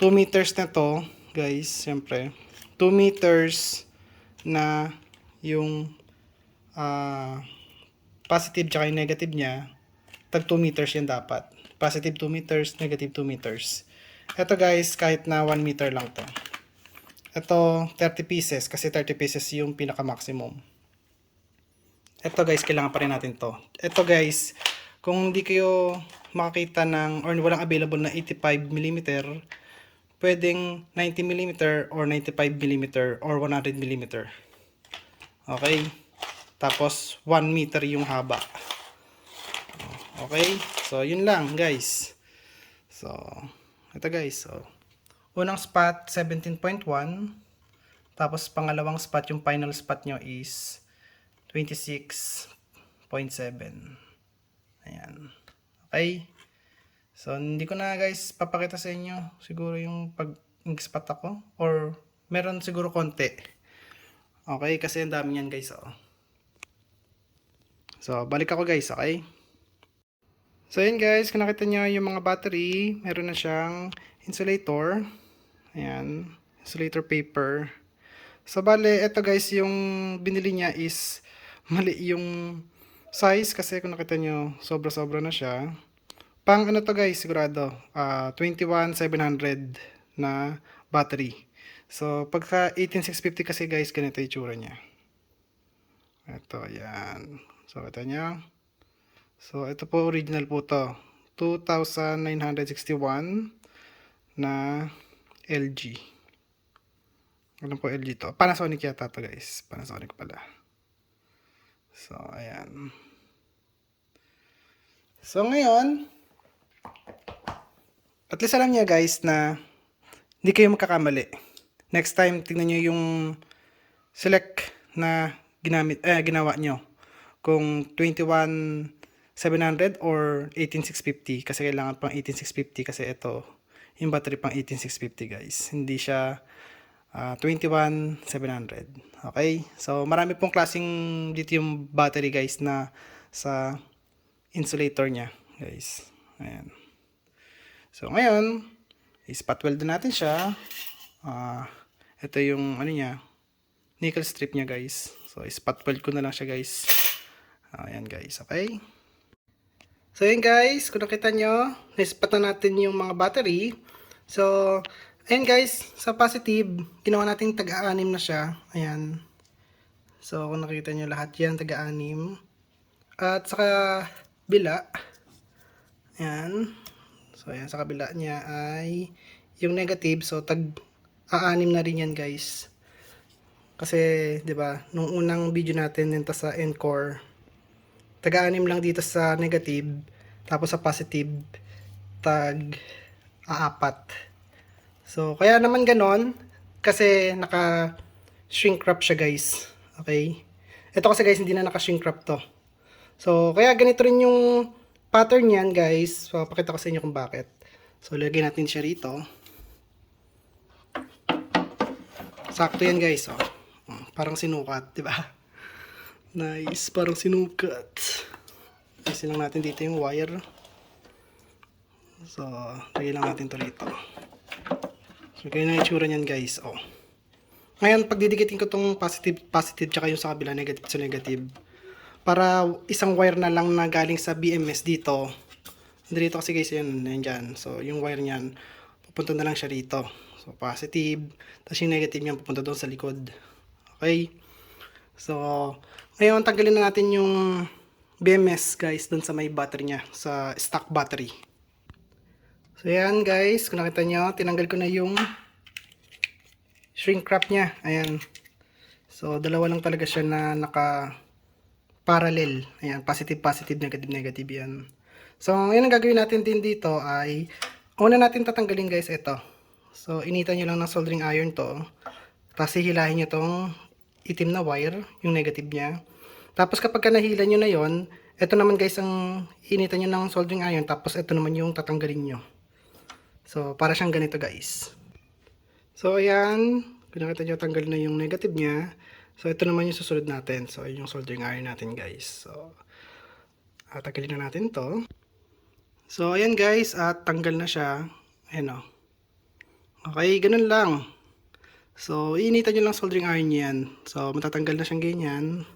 2 meters na to guys, syempre. 2 meters na yung positive tsaka yung negative niya. Tag 2 meters yan dapat. Positive 2 meters, negative 2 meters. Ito guys, kahit na 1 meter lang to. Ito, 30 pieces. Kasi 30 pieces yung pinaka-maximum. Ito guys, kailangan pa rin natin to. Ito guys, kung hindi kayo makakita ng, or walang available na 85mm, pwedeng 90mm or 95mm or 100mm. Okay? Tapos, 1 meter yung haba. Okay? So, yun lang, guys. So, ito guys. So, unang spot, 17.1. Tapos, pangalawang spot, yung final spot nyo is 26.7. Ayan. Okay? So, hindi ko na guys papakita sa inyo. Siguro yung pag-spot ako. Or, meron siguro konti. Okay? Kasi ang dami yan guys. Oh. So, balik ako guys. Okay? So, yun guys, kung nakita nyo yung mga battery, meron na siyang insulator. Ayan, insulator paper. So, bale, ito guys, yung binili niya is mali yung size kasi kung nakita nyo, sobra-sobra na siya. Pang ano to guys, sigurado, 21700 na battery. So, pagka 18650 kasi guys, ganito yung tsura niya. Ito, ayan. So, kita nyo. So, ito po original po to. 2961 na LG. Ano po LG to? Panasonic yata to guys. Panasonic pala. So, ayan. So, ngayon, at least alam niya guys na hindi kayo magkakamali. Next time, tingnan nyo yung select na ginawa nyo. Kung 21700 or 18650. Kasi kailangan pang 18650 kasi ito, yung battery pang 18650 guys. Hindi siya 21700. Okay? So, marami pong klaseng lithium battery guys na sa insulator niya guys. Ayan. So, ngayon, spot weld natin siya. Ito yung ano niya, nickel strip niya guys. So, spot weld ko na lang siya guys. Ayan guys, okay? So, ayan guys, kung nakita nyo, na-spot na natin yung mga battery. So, ayan guys, sa positive, ginawa natin taga-anim na siya. Ayan. So, kung nakita nyo lahat yan, taga-anim. At sa kabila, ayan. So, ayan, sa kabila niya ay yung negative. So, tag-aanim na rin yan guys. Kasi, di ba, nung unang video natin, nito sa Encore, taga-anim lang dito sa negative. Tapos sa positive, tag-aapat. So, kaya naman ganon, kasi naka-shrink wrap siya guys. Okay? Ito kasi guys, hindi na naka-shrink wrap to. So, kaya ganito rin yung pattern yan guys. So, pakita ko sa inyo kung bakit. So, lagyan natin siya rito. Sakto yan guys. Oh. Parang sinukat, di ba? Nice, parang sinukat. Isin lang natin dito yung wire. So, lagyan lang natin to rito. So, ganyan ang itsura niyan guys. Oh. Ngayon, pag didikitin ko tong positive, tsaka yung sa kabila, negative sa negative. Para isang wire na lang na galing sa BMS dito. Dito kasi guys, yan dyan. So, yung wire niyan, pupunta na lang siya rito. So, positive. Tapos yung negative niyan, pupunta doon sa likod. Okay? So, ngayon, tanggalin na natin yung BMS guys, doon sa may battery niya. Sa stock battery. So, yan guys, kung nakita nyo, tinanggal ko na yung shrink wrap niya. Ayan. So, dalawa lang talaga siya na naka-parallel. Ayan, positive, positive, negative, negative yan. So, ngayon ang gagawin natin din dito ay, una natin tatanggalin guys, ito. So, initan nyo lang ng soldering iron to. Tapos, hihilahin nyo tong itim na wire, yung negative niya. Tapos, kapag nahila nyo na yon, ito naman guys, ang initan nyo ng soldering iron. Tapos, ito naman yung tatanggalin nyo. So, para siyang ganito guys. So, ayan. Kung nakita nyo, tanggal na yung negative niya. So, ito naman yung susunod natin. So, yung soldering iron natin guys. So, tanggalin na natin to. So, ayan guys. At tanggal na siya. Ayan o. Okay, ganun lang. So, iinitan nyo lang soldering iron yan. So, matatanggal na siyang ganyan.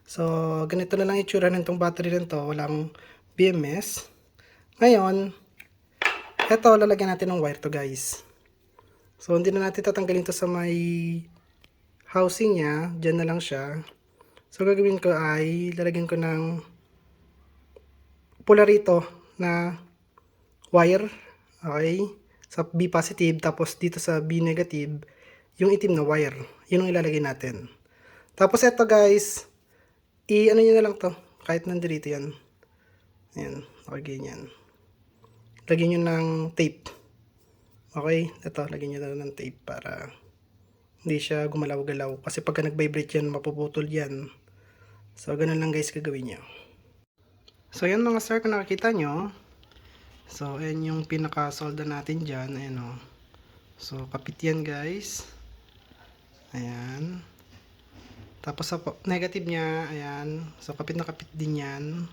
So, ganito na lang itsura nitong battery nito. Walang BMS. Ngayon, eto, lalagyan natin ng wire to guys. So, hindi na natin tatanggalin to sa may housing niya. Diyan na lang siya. So, gagawin ko ay lalagyan ko ng pula rito na wire. Okay? Sa B positive. Tapos, dito sa B negative, yung itim na wire. Yun ang ilalagay natin. Tapos, eto guys, i-ano nyo na lang to. Kahit nandito yan. Ayan. Okay, ganyan. Lagyan nyo ng tape. Okay? Ito, lagyan nyo na ng tape para hindi siya gumalaw-galaw. Kasi pagka nag-vibrate yan, mapuputol yan. So, ganun lang guys gagawin nyo. So, yan mga sir, kung nakikita nyo. So, ayan yung pinaka-solda natin dyan. Ayan o. So, kapit yan guys. Ayan. Tapos sa negative niya, ayan. So, kapit na kapit din yan.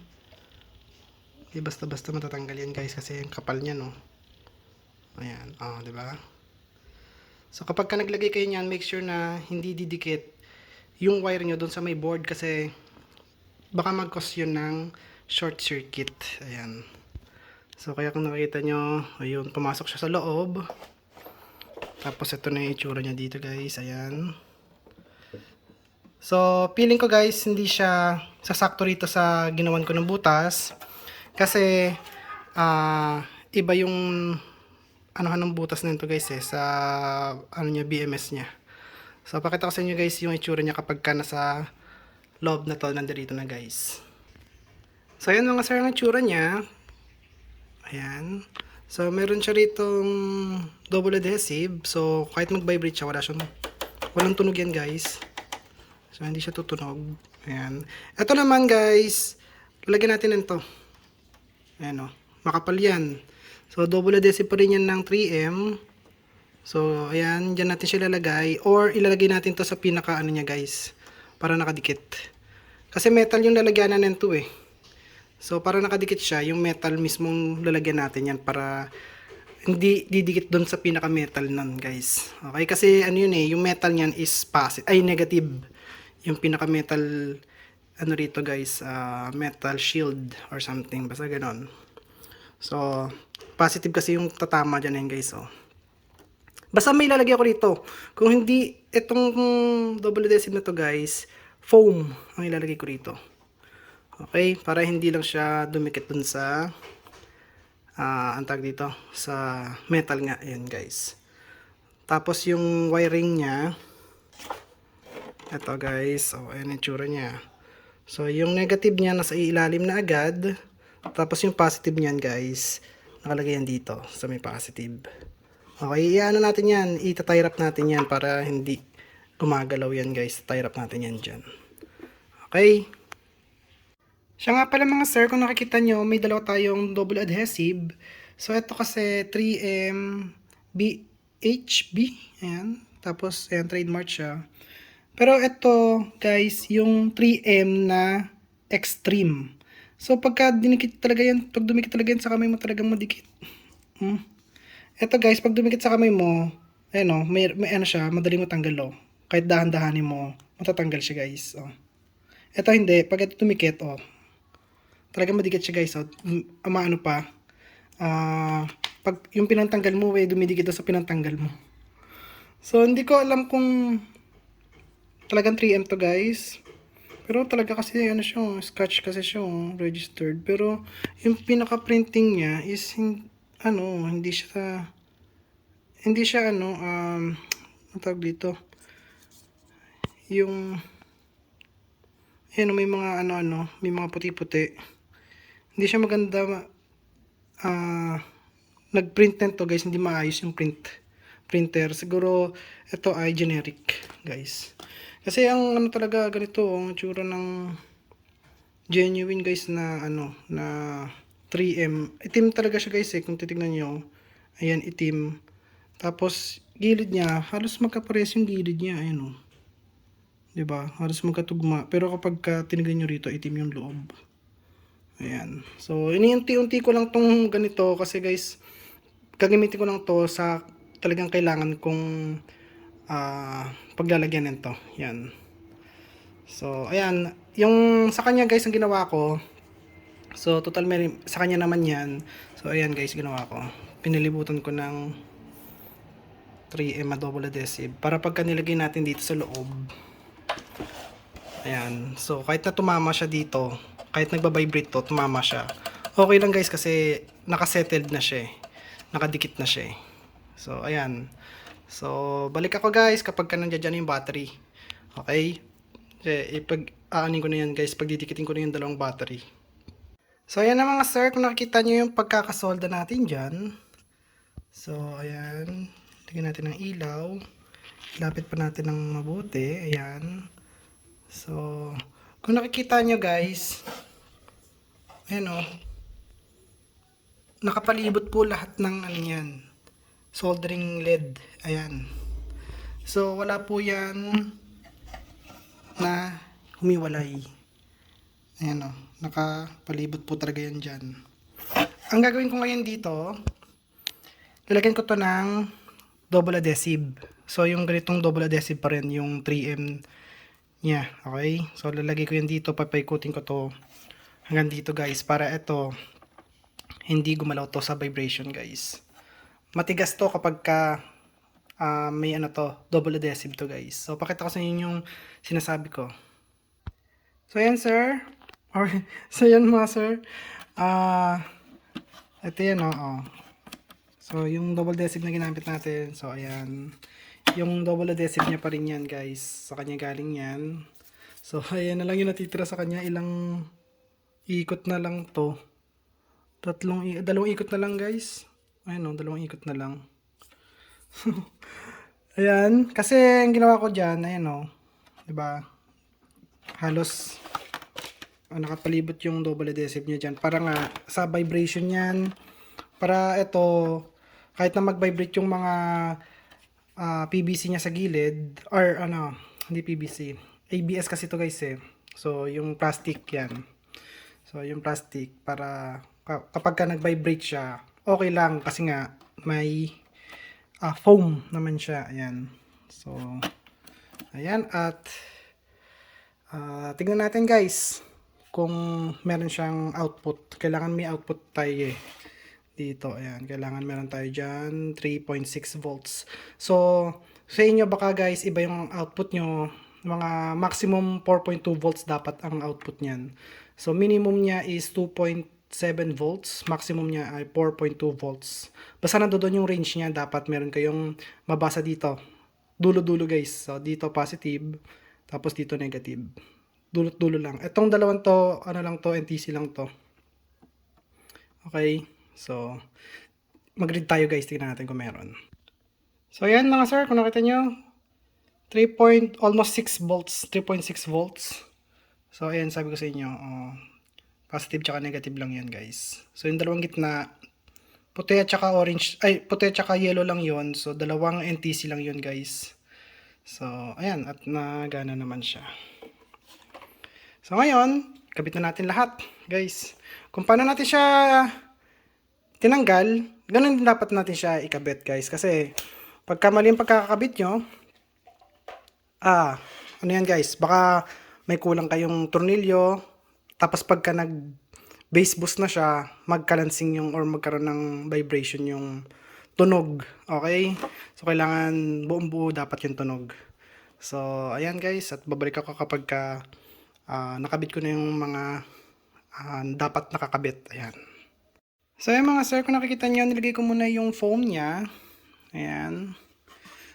Di basta-basta matatanggal yan guys kasi yung kapal niya no. Ayan, di ba? So kapag ka naglagay kayo niyan, make sure na hindi didikit yung wire nyo doon sa may board kasi baka mag-cause yun ng short circuit. Ayan. So kaya kung nakita nyo, ayun, pumasok siya sa loob. Tapos ito na yung itsura niya dito guys. Ayan. So feeling ko guys, hindi siya sasakto rito sa ginawan ko ng butas. Kasi iba yung anuhan ng butas nito guys sa ano niya, BMS niya. So pakita ko sa inyo guys yung itsura niya kapag ka nasa loob na to, nandito na guys. So ayan mga sir ang itsura niya. Ayan. So meron siya ritong double adhesive. So kahit mag-vibrate siya, walang tunog yan guys. So hindi siya tutunog. Ayan. Ito naman guys, lalagyan natin nito. Ayan o, makapal yan. So double adhesive pa rin yan ng 3M. So ayan, dyan natin siya lalagay. Or ilalagay natin to sa pinaka ano niya guys, para nakadikit. Kasi metal yung lalagyanan nito eh. So para nakadikit siya, yung metal mismong lalagyan natin yan para hindi didikit doon sa pinaka metal nun guys. Okay, kasi ano yun eh, yung metal niyan is positive, ay negative. Yung pinaka metal ano rito guys, metal shield or something, basta ganon. So positive kasi yung tatama dyan guys. So basta may ilalagay ako dito. Kung hindi itong double adhesive na to guys, foam ang ilalagay ko dito. Okay, para hindi lang siya dumikit dun sa ang tag dito sa metal nga, ayan guys. Tapos yung wiring niya, ito guys, so ayan yung tsura niya. So yung negative niya nasa ilalim na agad, tapos yung positive niyan guys, nakalagay yan dito sa may positive. Okay, iano natin yan, ita-tie wrap natin yan para hindi gumagalaw yan guys, tie wrap natin yan dyan. Okay. Siya nga pala mga sir, kung nakikita nyo, may dalawa tayong double adhesive. So ito kasi 3M BHB, ayan. Tapos ayan, trademark siya. Pero ito guys, yung 3M na extreme. So pagka dinikit talaga yan, pag dumikit talaga yan sa kamay mo, talagang madikit. Ito guys, pag dumikit sa kamay mo, ayan o, may ano siya, madali mo tanggal o. Kahit dahan-dahanin mo, matatanggal siya guys. O. Ito hindi, pag ito dumikit, o, talagang madikit siya guys. O. Ano pa, pag yung pinantanggal mo, dumidikit sa pinantanggal mo. So, hindi ko alam kung talagang 3M to guys. Pero talaga kasi, ano siya, scratch kasi siya, registered. Pero, yung pinaka-printing niya is, hindi siya ang tawag dito, yung may mga may mga puti-puti, hindi siya maganda. Nag-print nito guys, hindi maayos yung printer. Siguro ito ay generic guys, kasi ang talaga ganito ang tsura ng genuine guys na na 3M. Itim talaga siya guys kung titignan nyo. Ayan, itim. Tapos gilid niya, halos magkapares yung gilid niya. Ayan o. Diba? Halos magkatugma. Pero kapag tinignan nyo rito, itim yung loob. Ayan. So, iniunti-unti ko lang tong ganito kasi guys, gagamitin ko lang to sa talagang kailangan kong paglalagyan nito. Yan. So, ayan. Yung sa kanya guys, ang ginawa ko, so, total sa kanya naman yan. So, ayan guys, ginawa ko. Pinilibutan ko ng 3M double adhesive para pagka nilagay natin dito sa loob. Ayan. So, kahit na tumama siya dito, kahit nagbabibrate to, tumama siya. Okay lang guys kasi nakasettled na siya. Nakadikit na siya. So, ayan. So, balik ako guys kapag nandiyan yung battery. Okay? Ipag-aanin ko na yan guys, pagdidikitin ko na yung dalawang battery. So, ayan na mga sir, kung nakikita nyo yung pagkakasolda natin dyan. So, ayan. Tignan natin ng ilaw. Lapit pa natin ng mabuti. Ayan. So, kung nakikita nyo guys, ayan o. Nakapalibot po lahat ng yan. Soldering lead. Ayan. So, wala po yan na humiwalay. Ayan o. Nakapalibot po talaga yan dyan. Ang gagawin ko ngayon dito, lalagyan ko to ng double adhesive. So, yung ganitong double adhesive pa rin, yung 3M niya. Okay? So, lalagay ko yan dito, papaikutin ko to hanggang dito guys, para ito hindi gumalaw to sa vibration guys. Matigas to kapag may double adhesive to guys. So, pakita ko sa inyo yung sinasabi ko. So, ayan sir. So, ayan mga sir. Ito yan, oh. So, yung double adhesive na ginamit natin. So, ayan. Yung double adhesive niya pa rin yan, guys. Sa kanya galing yan. So, ayan na lang yung natitira sa kanya. Ilang ikot na lang to. Dalawang ikot na lang, guys. Ayan, dalawang ikot na lang. Ayan. Kasi, ang ginawa ko dyan, ayan, diba? Halos, nakapalibot yung double adhesive niya dyan. Para nga, sa vibration yan. Para ito, kahit na mag-vibrate yung mga PVC niya sa gilid, or hindi PVC, ABS kasi to guys eh. So, yung plastic yan. So, yung plastic, para kapag ka nag-vibrate siya, okay lang kasi nga may foam naman siya. Ayan. So, ayan. At tignan natin guys kung meron siyang output. Kailangan may output tayo eh. Dito, ayan, kailangan meron tayo dyan, 3.6 volts. So, sa inyo baka guys, iba yung output nyo, mga maximum 4.2 volts dapat ang output nyan. So, minimum niya is 2.7 volts, maximum niya ay 4.2 volts. Basta nandoon yung range niya, dapat meron kayong mabasa dito. Dulo-dulo guys, so dito positive, tapos dito negative. Dulot-dulo lang. Itong dalawang to, lang to, NTC lang to. Okay. So, mag-read tayo guys. Tingnan natin kung meron. So, ayan mga sir. Kung nakita nyo, almost 6 volts. 3.6 volts. So, ayan. Sabi ko sa inyo, positive tsaka negative lang yan guys. So, yung dalawang gitna, puti at tsaka orange, puti at tsaka yellow lang yon. So, dalawang NTC lang yon guys. So, ayan. At nagana naman siya. So, ngayon, kabit na natin lahat guys. Kung paano natin siya tinanggal, ganun din dapat natin siya ikabit guys. Kasi, pagka mali yung pagkakabit nyo, ano yan guys, baka may kulang kayong tornilyo, tapos pagka nag-base boost na siya, magkalansing yung, or magkaroon ng vibration yung tunog. Okay? So, kailangan buong buo dapat yung tunog. So, ayan guys, at babalik ako kapag nakabit ko na yung mga dapat nakakabit. Ayan. So, ayan mga sir, kung nakikita nyo, nilagay ko muna yung foam niya. Ayan.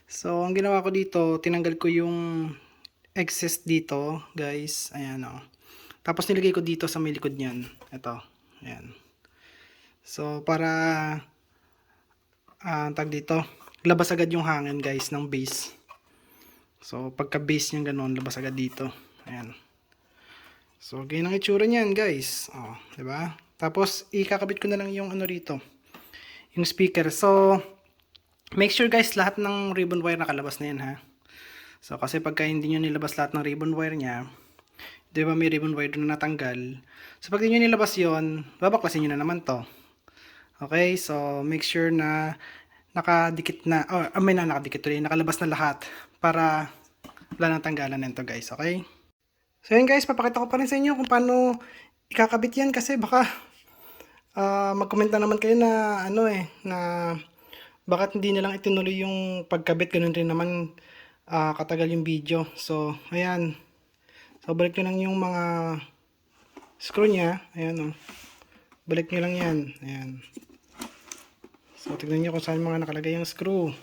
So, ang ginawa ko dito, tinanggal ko yung excess dito, guys. Ayan, Tapos, nilagay ko dito sa may likod niyan. Ito. Ayan. So, para, tag dito, labas agad yung hangin, guys, ng base. So, pagka-base niyan ganun, labas agad dito. Ayan. So, ganyan ang itsura niyan, guys. Diba? Tapos, ikakabit ko na lang yung rito. Yung speaker. So, make sure guys, lahat ng ribbon wire nakalabas na yan ha. So, kasi pagka hindi nyo nilabas lahat ng ribbon wire nya, di ba may ribbon wire doon na natanggal. So, pag hindi nyo nilabas yon, babaklasin nyo na naman to. Okay? So, make sure na nakadikit na, nakadikit tuloy, nakalabas na lahat para wala nang tanggalan nito guys. Okay? So, yun guys, papakita ko pa rin sa inyo kung paano ikakabit yan kasi baka mag-comment na naman kayo na na bakit hindi na lang itinuloy yung pagkabit, ganun rin naman katagal yung video. So, ayan. So, balik nyo lang yung mga screw nya. Ayan, balik nyo lang yan. Ayan. So, tignan nyo kung saan mga nakalagay yung screw.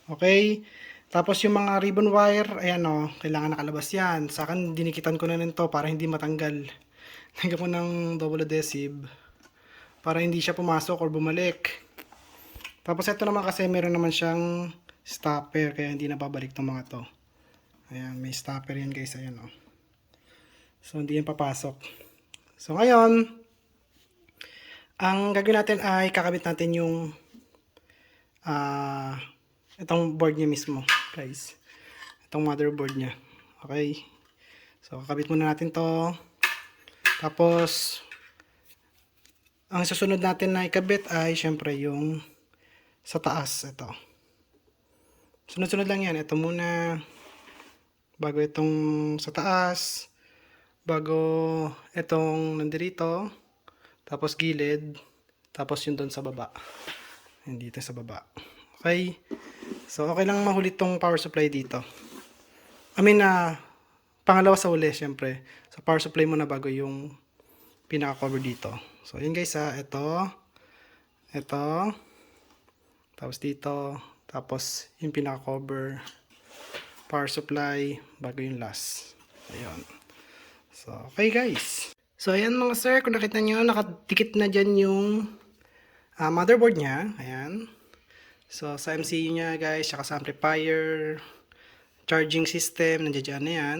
Okay. Tapos, yung mga ribbon wire, ayan kailangan nakalabas yan. Sa akin, dinikitan ko na nito para hindi matanggal. Lagyan ko ng double adhesive para hindi siya pumasok or bumalik. Tapos ito naman kasi meron naman siyang stopper kaya hindi na babalik itong mga to. Ayan, may stopper yan guys. Ayan So hindi yan papasok. So ngayon, ang gagawin natin ay kakabit natin yung itong board niya mismo guys. Itong motherboard niya. Okay. So kakabit muna natin to. Tapos ang susunod natin na ikabit ay syempre yung sa taas. Ito. Sunod-sunod lang yan. Ito muna. Bago itong sa taas. Bago itong nandirito. Tapos gilid. Tapos yung doon sa baba. Dito sa baba. Okay. So, okay lang mahuli tong power supply dito. Pangalawa sa uli, syempre. So, power supply muna bago yung pinaka-cover dito. So, yun guys ito. Ito. Tapos dito. Tapos yung pinaka-cover. Power supply. Bago yung last. Ayun. So, okay guys. So, ayan mga sir. Kung nakita nyo, nakadikit na dyan yung motherboard niya. Ayan. So, sa MCU niya guys, saka sa amplifier, charging system, nandiyan na yan.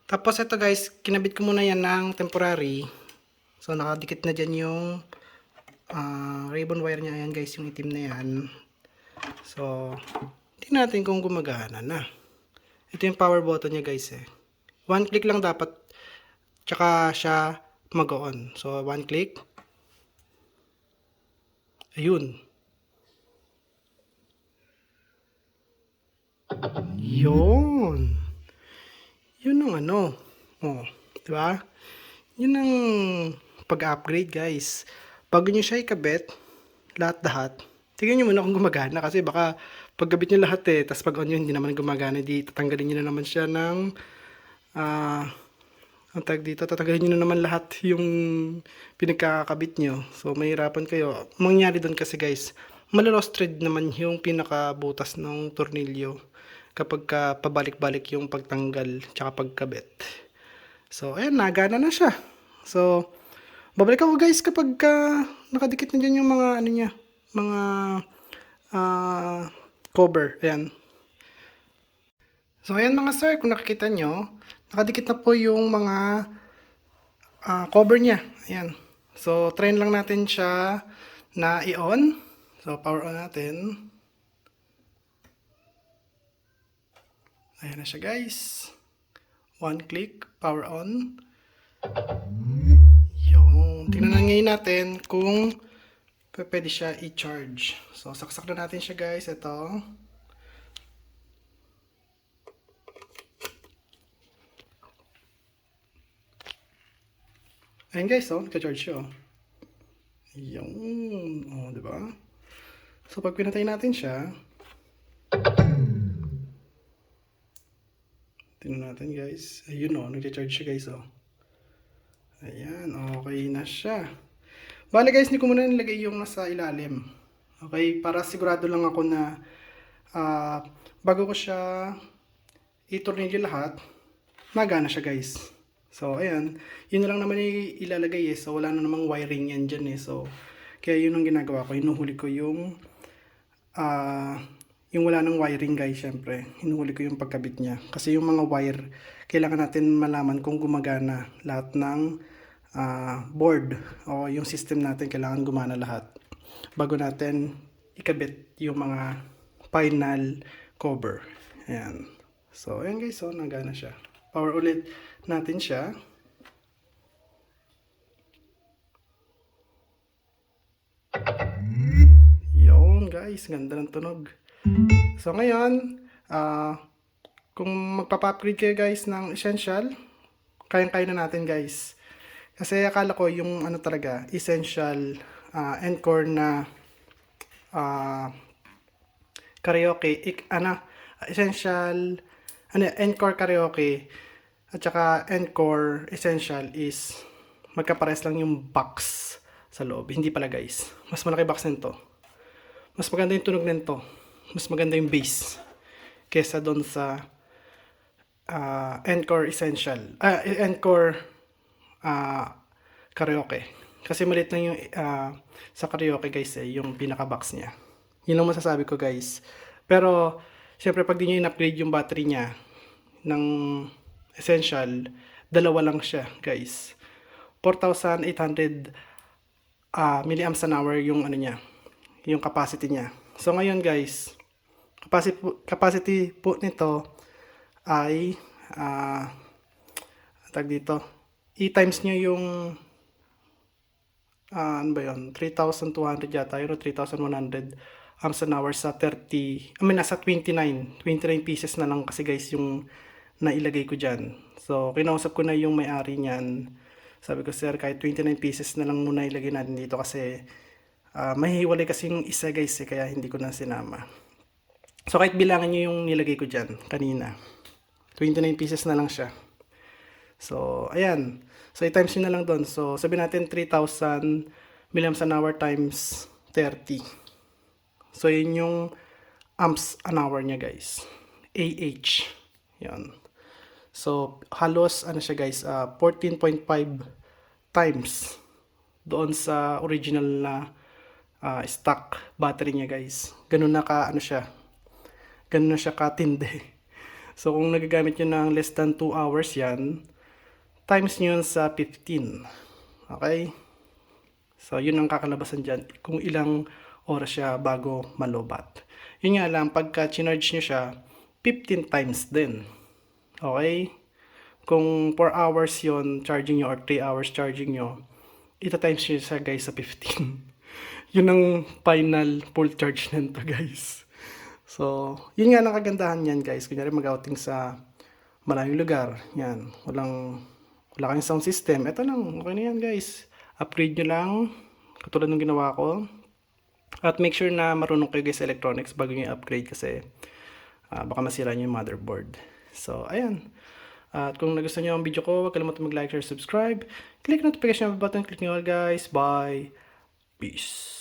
Tapos ito guys, kinabit ko muna yan ng temporary. So, nakadikit na dyan yung ribbon wire niya. Ayan guys, yung itim na yan. So, tingnan natin kung gumagana na. Ito yung power button niya guys eh. One click lang dapat, tsaka siya mag-on. So, one click. Ayun. Yun. Yun ang ano. Oh, di ba? Yun ang pag-upgrade guys. Pag nyo siya ikabit, lahat-lahat, tingnan nyo muna kung gumagana kasi baka pagkabit nyo lahat eh, tapos pag on nyo hindi naman gumagana, di tatanggalin nyo na naman siya ng ang tag dito, tatanggalin nyo na naman lahat yung pinagkakabit nyo. So, mahirapan kayo. Mangyari doon kasi guys, malalos thread naman yung pinakabutas ng tornilyo kapag pabalik-balik yung pagtanggal tsaka pagkabit. So, ayan, nagana na siya. So, babalik ako guys kapag nakadikit na dyan yung mga ano niya, mga cover. Ayan. So, ayan mga sir, kung nakikita nyo, nakadikit na po yung mga cover niya. Ayan. So, try lang natin siya na i-on. So, power on natin. Ayan na siya guys. One click, power on. Yung, tingnan na ngayon natin kung pwede siya i-charge. So, saksak na natin siya guys. Ito. Ayan guys, oh, nagka-charge siya. Yung, oh, diba? So, pag pinatay natin siya, tingnan natin guys. Ayun oh, nagcha-charge siya guys oh. Ayan, okay na siya. Bale guys, hindi ko muna nilagay yung nasa ilalim. Okay, para sigurado lang ako na bago ko siya i-tornilyo lahat, magana siya guys. So, ayan, yun na lang naman ilalagay eh. So, wala na namang wiring yan dyan eh. So, kaya yun ang ginagawa ko. Hinuhuli ko yung wala ng wiring guys, syempre. Hinuhuli ko yung pagkabit niya. Kasi yung mga wire, kailangan natin malaman kung gumagana lahat ng board o yung system natin, kailangan gumana lahat bago natin ikabit yung mga final cover. Ayan. So, ayan guys, so nagana siya. Power ulit natin siya. Yun guys, ganda ng tunog. So ngayon, kung magpapa-upgrade kayo guys ng essential, kayang-kaya na natin guys. Kasi akala ko yung ano talaga, essential encore na karaoke, essential, encore karaoke, at saka encore essential is magkapares lang yung box sa loob. Hindi pala guys, mas malaki box nito. Mas maganda yung tunog nito. Mas maganda yung bass kesa doon sa encore essential, encore karaoke. Kasi maliit lang yung sa karaoke guys eh, yung pinaka-box niya. Yun lang masasabi ko guys. Pero syempre pag di nyo in-upgrade yung battery niya ng essential, dalawa lang siya guys. 4,800 milliamps an hour yung ano niya, yung capacity niya. So ngayon guys, capacity po nito ay tag dito, i-times nyo yung ano ba yun, 3,200 yata, yun o 3,100 amps an hour sa 30, nasa 29 pieces na lang kasi guys yung nailagay ko dyan. So, kinausap ko na yung may-ari niyan. Sabi ko, sir, kahit 29 pieces na lang muna ilagay natin dito kasi mahihiwalay kasi yung isa guys eh, kaya hindi ko na sinama. So, kahit bilangan nyo yung nilagay ko dyan kanina, 29 pieces na lang siya. So, ayan. So, i-times nyo na lang doon. So, sabihin natin 3,000 milliamps an hour times 30. So, yun yung amps an hour niya, guys. AH. Yan. So, halos, ano siya, guys, 14.5 times doon sa original na stock battery niya, guys. Ganun na ka, ano siya, ganun na siya katindi. So, kung nagagamit nyo ng less than 2 hours yan, times nyo yun sa 15. Okay? So, yun ang kakalabasan dyan kung ilang oras siya bago malobat. Yun nga lang, pagka chinarge nyo siya, 15 times din. Okay? Kung 4 hours yon charging nyo or 3 hours charging nyo, ita times nyo siya, guys, sa 15. Yun ang final full charge nito, guys. So, yun nga ang kagandahan yan, guys. Kunyari mag-outing sa maraming lugar. Yan. Wala kayong sound system. Ito lang. Okay na yan, guys. Upgrade nyo lang. Katulad ng ginawa ko. At make sure na marunong kayo, guys, sa electronics bago nyo upgrade kasi baka masira nyo yung motherboard. So, ayan. At kung nagustuhan nyo ang video ko, huwag kalimutan mag-like, share, subscribe. Click notification button. Click nyo all, guys. Bye. Peace.